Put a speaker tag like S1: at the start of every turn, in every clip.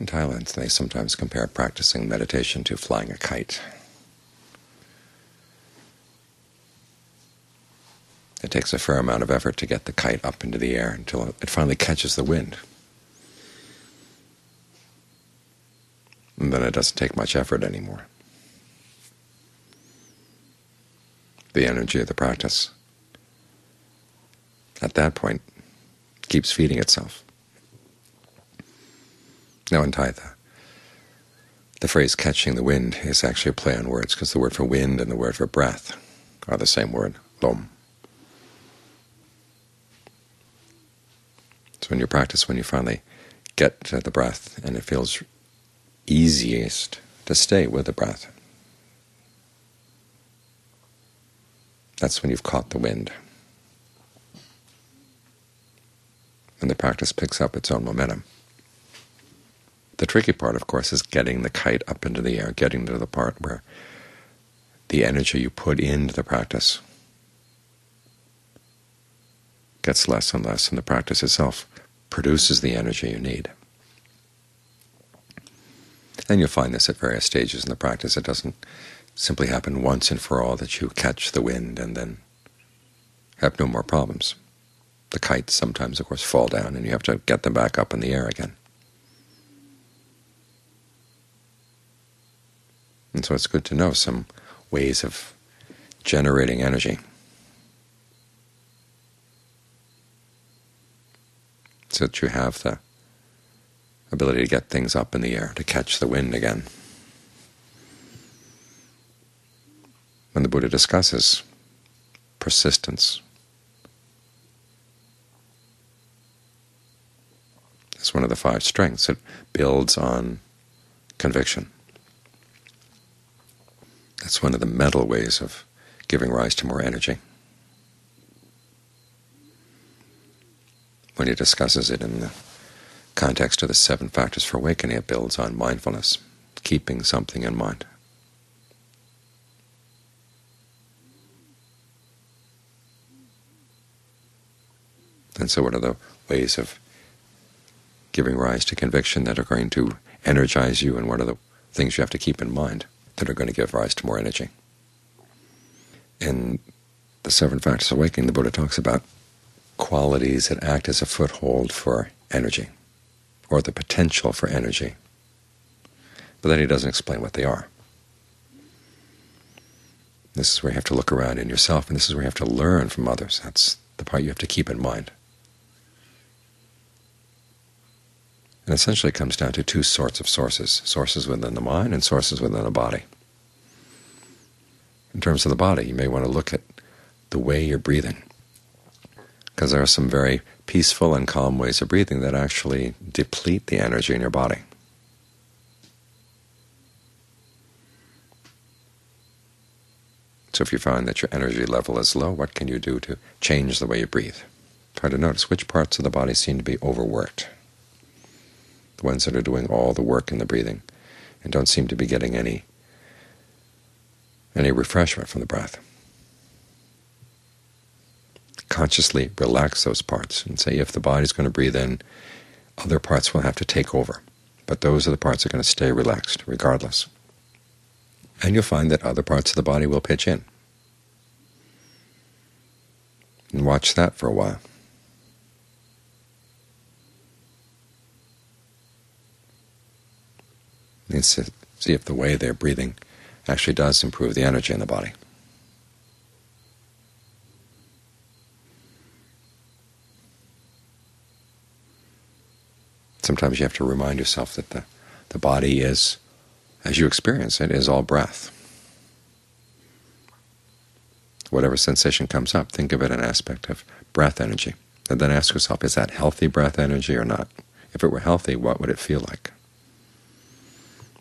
S1: In Thailand, they sometimes compare practicing meditation to flying a kite. It takes a fair amount of effort to get the kite up into the air until it finally catches the wind. And then it doesn't take much effort anymore. The energy of the practice, at that point, keeps feeding itself. Now in Thai, the phrase catching the wind is actually a play on words, because the word for wind and the word for breath are the same word, lom. So in your practice, when you finally get to the breath and it feels easiest to stay with the breath, that's when you've caught the wind. And the practice picks up its own momentum. The tricky part, of course, is getting the kite up into the air, getting to the part where the energy you put into the practice gets less and less, and the practice itself produces the energy you need. And you'll find this at various stages in the practice. It doesn't simply happen once and for all that you catch the wind and then have no more problems. The kites sometimes, of course, fall down, and you have to get them back up in the air again. And so it's good to know some ways of generating energy so that you have the ability to get things up in the air, to catch the wind again. When the Buddha discusses persistence, it's one of the 5 strengths. It builds on conviction. That's one of the mental ways of giving rise to more energy. When he discusses it in the context of the 7 factors for awakening, it builds on mindfulness, keeping something in mind. And so what are the ways of giving rise to conviction that are going to energize you, and what are the things you have to keep in mind that are going to give rise to more energy? In the 7 factors of awakening, the Buddha talks about qualities that act as a foothold for energy, or the potential for energy, but then he doesn't explain what they are. This is where you have to look around in yourself, and this is where you have to learn from others. That's the part you have to keep in mind. And essentially it comes down to 2 sorts of sources within the mind and sources within the body. In terms of the body, you may want to look at the way you're breathing, because there are some very peaceful and calm ways of breathing that actually deplete the energy in your body. So if you find that your energy level is low, what can you do to change the way you breathe? Try to notice which parts of the body seem to be overworked, the ones that are doing all the work in the breathing and don't seem to be getting any refreshment from the breath. Consciously relax those parts and say, if the body's going to breathe in, other parts will have to take over, but those are the parts that are going to stay relaxed regardless. And you'll find that other parts of the body will pitch in. And watch that for a while. And see if the way they're breathing actually does improve the energy in the body. Sometimes you have to remind yourself that the body is, as you experience it, is all breath. Whatever sensation comes up, think of it an aspect of breath energy. And then ask yourself, is that healthy breath energy or not? If it were healthy, what would it feel like?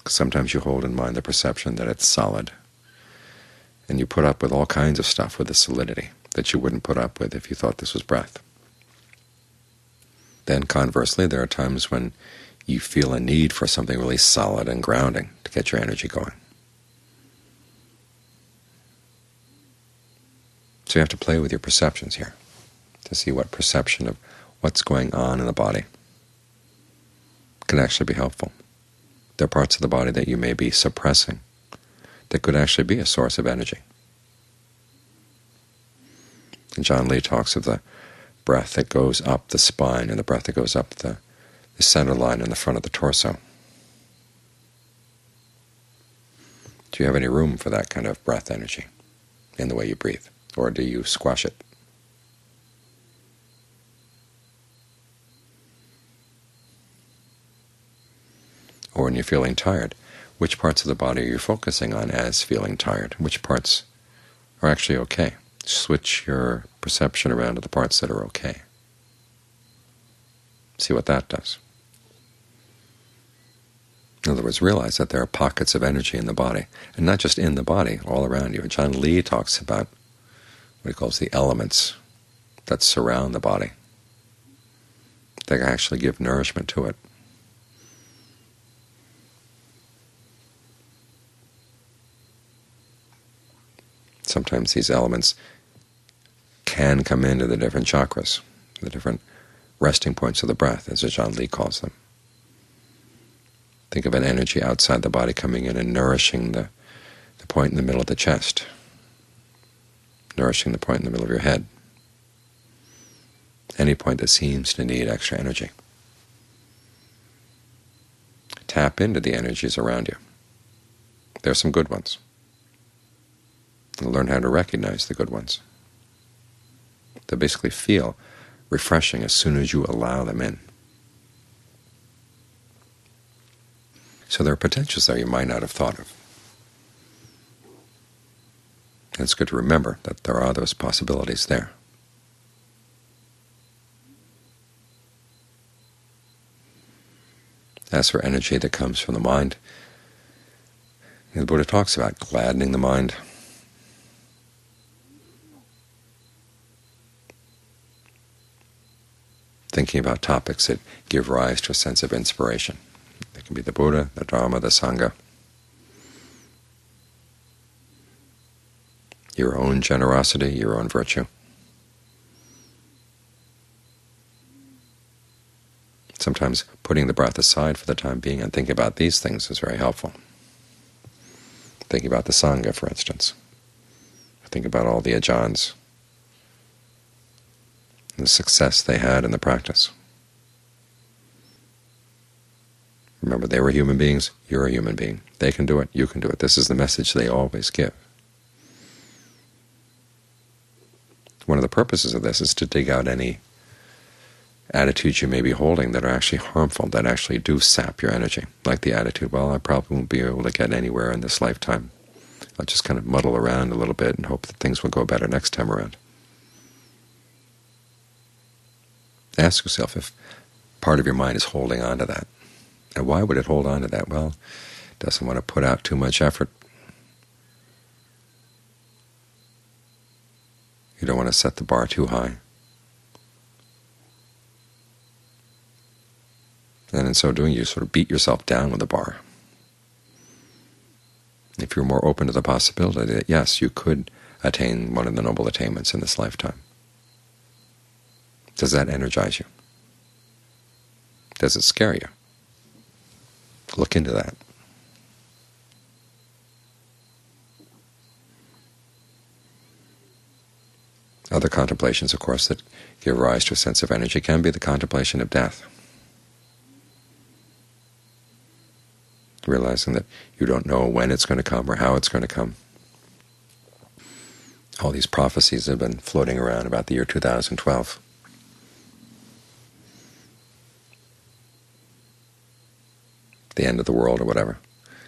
S1: Sometimes you hold in mind the perception that it's solid, and you put up with all kinds of stuff with the solidity that you wouldn't put up with if you thought this was breath. Then conversely, there are times when you feel a need for something really solid and grounding to get your energy going. So you have to play with your perceptions here to see what perception of what's going on in the body can actually be helpful. There are parts of the body that you may be suppressing that could actually be a source of energy. And John Lee talks of the breath that goes up the spine and the breath that goes up the center line in the front of the torso. Do you have any room for that kind of breath energy in the way you breathe, or do you squash it? Or when you're feeling tired, which parts of the body are you focusing on as feeling tired? Which parts are actually okay? Switch your perception around to the parts that are okay. See what that does. In other words, realize that there are pockets of energy in the body, and not just in the body, all around you. And John Lee talks about what he calls the elements that surround the body, that actually give nourishment to it. Sometimes these elements can come into the different chakras, the different resting points of the breath, as John Lee calls them. Think of an energy outside the body coming in and nourishing the point in the middle of the chest, nourishing the point in the middle of your head, any point that seems to need extra energy. Tap into the energies around you. There are some good ones. And learn how to recognize the good ones. They basically feel refreshing as soon as you allow them in. So there are potentials there you might not have thought of. And it's good to remember that there are those possibilities there. As for energy that comes from the mind, the Buddha talks about gladdening the mind, thinking about topics that give rise to a sense of inspiration. It can be the Buddha, the Dharma, the Sangha, your own generosity, your own virtue. Sometimes putting the breath aside for the time being and thinking about these things is very helpful. Thinking about the Sangha, for instance. Think about all the ajahns, the success they had in the practice. Remember, they were human beings, you're a human being. They can do it, you can do it. This is the message they always give. One of the purposes of this is to dig out any attitudes you may be holding that are actually harmful, that actually do sap your energy, like the attitude, well, I probably won't be able to get anywhere in this lifetime. I'll just kind of muddle around a little bit and hope that things will go better next time around. Ask yourself if part of your mind is holding on to that. And why would it hold on to that? Well, it doesn't want to put out too much effort. You don't want to set the bar too high. And in so doing, you sort of beat yourself down with the bar. If you're more open to the possibility that, yes, you could attain one of the noble attainments in this lifetime, does that energize you? Does it scare you? Look into that. Other contemplations, of course, that give rise to a sense of energy can be the contemplation of death. Realizing that you don't know when it's going to come or how it's going to come. All these prophecies have been floating around about the year 2012. The end of the world or whatever.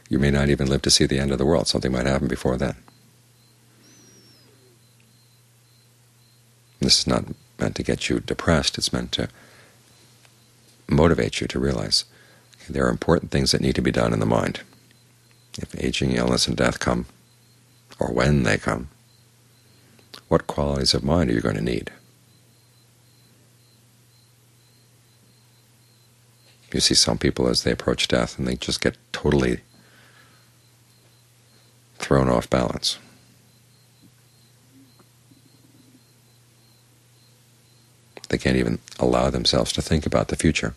S1: You may not even live to see the end of the world. Something might happen before then. This is not meant to get you depressed. It's meant to motivate you to realize there are important things that need to be done in the mind. If aging, illness, and death come, or when they come, what qualities of mind are you going to need? You see some people as they approach death and they just get totally thrown off balance. They can't even allow themselves to think about the future.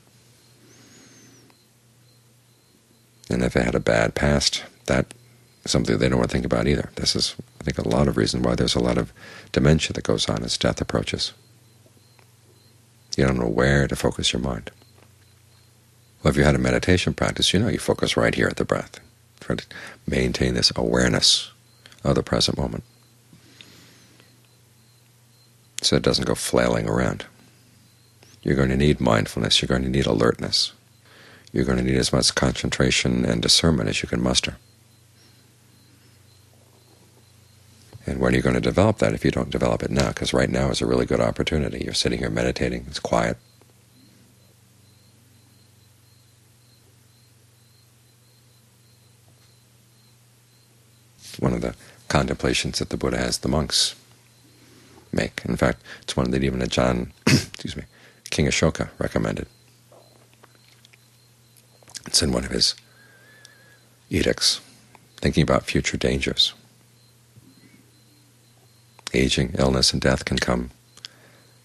S1: And if they had a bad past, that's something they don't want to think about either. This is, I think, a lot of reason why there's a lot of dementia that goes on as death approaches. You don't know where to focus your mind. Well, if you had a meditation practice, you focus right here at the breath. Try to maintain this awareness of the present moment, so it doesn't go flailing around. You're going to need mindfulness. You're going to need alertness. You're going to need as much concentration and discernment as you can muster. And when are you going to develop that if you don't develop it now? Because right now is a really good opportunity. You're sitting here meditating. It's quiet. One of the contemplations that the Buddha has the monks make. In fact, it's one that even King Ashoka recommended. It's in one of his edicts, thinking about future dangers. Aging, illness, and death can come.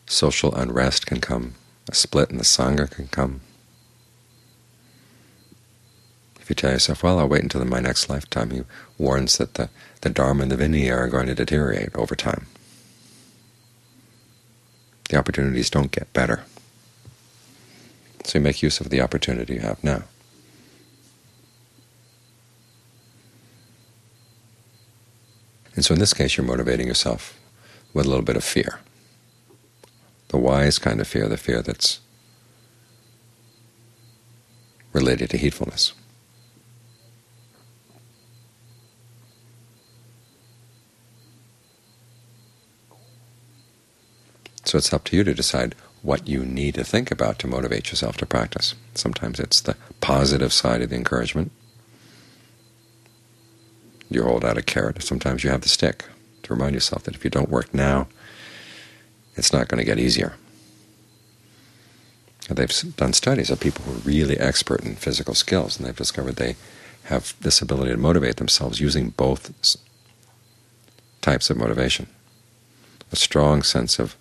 S1: Social unrest can come. A split in the Sangha can come. If you tell yourself, well, I'll wait until my next lifetime, he warns that the Dharma and the Vinaya are going to deteriorate over time. The opportunities don't get better. So you make use of the opportunity you have now. And so in this case, you're motivating yourself with a little bit of fear. The wise kind of fear, the fear that's related to heedfulness. So it's up to you to decide what you need to think about to motivate yourself to practice. Sometimes it's the positive side of the encouragement. You hold out a carrot. Sometimes you have the stick to remind yourself that if you don't work now, it's not going to get easier. And they've done studies of people who are really expert in physical skills, and they've discovered they have this ability to motivate themselves using both types of motivation. A strong sense of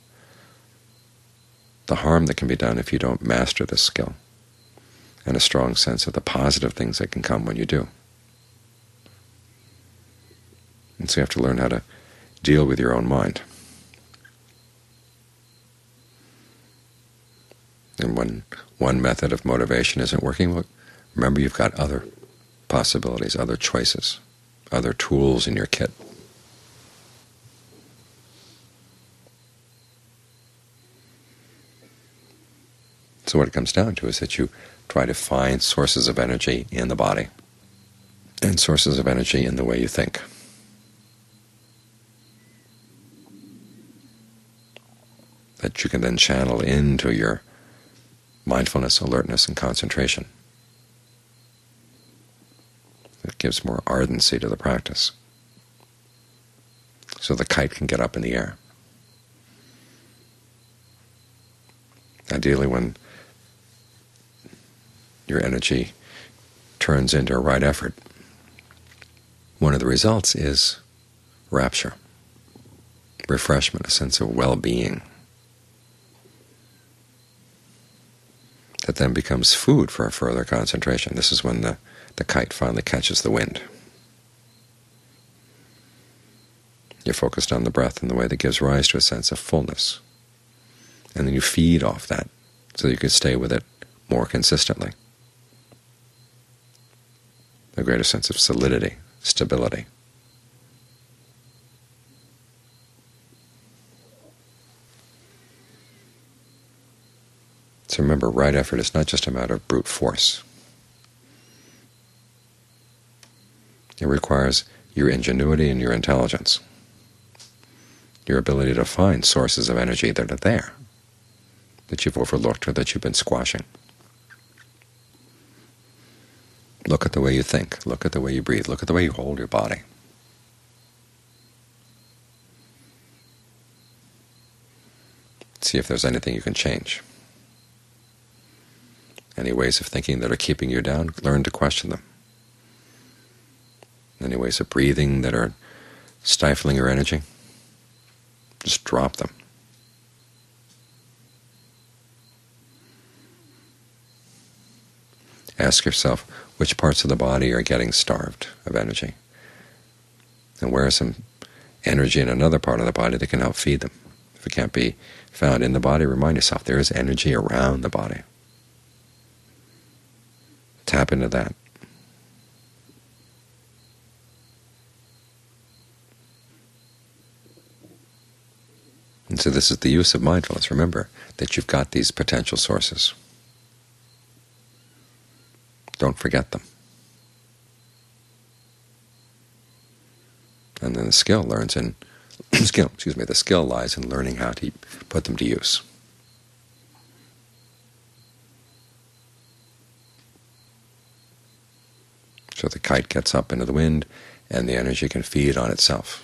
S1: the harm that can be done if you don't master this skill, and a strong sense of the positive things that can come when you do. And so you have to learn how to deal with your own mind. And when one method of motivation isn't working, well, remember you've got other possibilities, other choices, other tools in your kit. So what it comes down to is that you try to find sources of energy in the body and sources of energy in the way you think. That you can then channel into your mindfulness, alertness, and concentration. It gives more ardency to the practice, so the kite can get up in the air. Ideally, when your energy turns into a right effort, one of the results is rapture, refreshment, a sense of well-being that then becomes food for a further concentration. This is when the kite finally catches the wind. You're focused on the breath in the way that gives rise to a sense of fullness, and then you feed off that so that you can stay with it more consistently. A greater sense of solidity, stability. So remember, right effort is not just a matter of brute force. It requires your ingenuity and your intelligence, your ability to find sources of energy that are there, that you've overlooked or that you've been squashing. Look at the way you think. Look at the way you breathe. Look at the way you hold your body. See if there's anything you can change. Any ways of thinking that are keeping you down, learn to question them. Any ways of breathing that are stifling your energy, just drop them. Ask yourself which parts of the body are getting starved of energy, and where is some energy in another part of the body that can help feed them. If it can't be found in the body, remind yourself there is energy around the body. Tap into that. And so this is the use of mindfulness. Remember that you've got these potential sources. Don't forget them. And then the skill lies in learning how to put them to use. So the kite gets up into the wind, and the energy can feed on itself.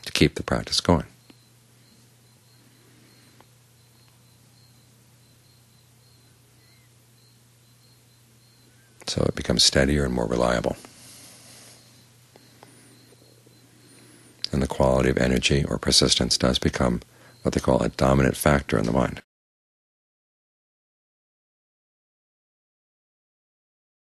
S1: To keep the practice going. So it becomes steadier and more reliable. And the quality of energy or persistence does become what they call a dominant factor in the mind.